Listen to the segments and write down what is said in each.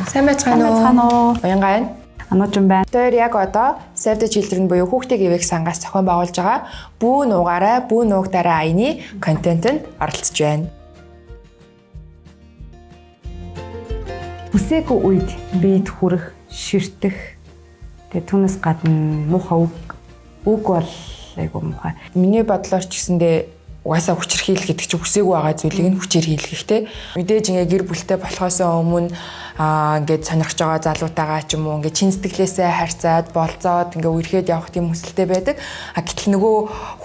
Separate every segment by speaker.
Speaker 1: Сайн байцгаана уу? Уянгай.
Speaker 2: Ануучин байна.
Speaker 1: Тэр яг одоо Save the Children буюу хүүхдийн гэвийг сангаас зохион байгуулж байгаа бүү нуугаараа бүү нуугдараа аяны контентэнд оролцож байна.
Speaker 2: Хүсээгүй үед биед хүрэх, ширтэх. Тэгээ түүнээс гадна муухай үг бол айгу муухай.
Speaker 1: Миний бодлоор ч гэсэндээ угаасаа хүчрхийлэх гэдэг чинь хүсээгүй байгаа зүйлийг нь хүчээр хийлгэх те. Мэдээж ингээ гэр бүлтэй болохоос өмнө ингээд сонирхож байгаа залуутайгаа ч юм уу ингээ чин сэтгэлээсээ харьцаад болцоод ингээ үерхэд явах тийм хүсэлтэй байдаг. Гэтэл нөгөө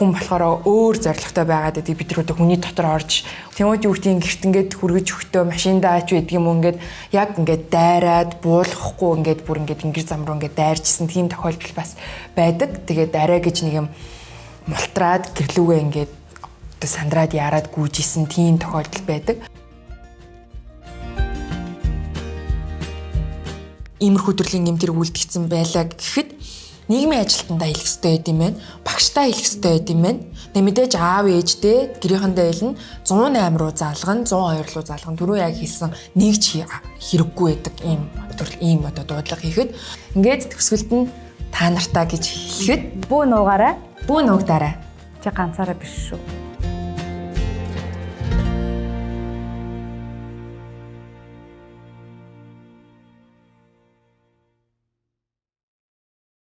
Speaker 1: хүн болохоор өөр зорилготой байгаад байдаг. Бид нар хүний дотор орж Тимоти хүүхдийн гэрт ингээд хүргэж өгтөө машиндаа ч байдаг юм уу ингээд яг ингээд дайраад буулгахгүй ингээд бүр ингээд ингэр зам руу ингээд дайрчсан тийм тохиолдол бас байдаг. Тэгээд арай гэж нэг юм мултраад гэрлүүгээ ингээд сандраад яраад гүйжсэн тийм тохиолдол байдаг. Иймэрхүү төрлийн гэмтэр үлдгэсэн байлаа гэхэд нийгмийн ажилтнаа хэлэх ёстой байд юм байна. Багштай хэлэх ёстой байд юм байна. Мэдээж аав ээжтэй гэрийнхэндээ хэлнэ 108 руу заалгана, 102 руу заалгана. Түрүү яг хэлсэн нэг ч хэрэггүй байдаг ийм дуудлага хийхэд ингээд төгсгөлд нь та нартаа гэж хэлэхэд
Speaker 2: Бүү нуугаараа
Speaker 1: бүү нуугдараа
Speaker 2: чи ганцаараа биш шүү.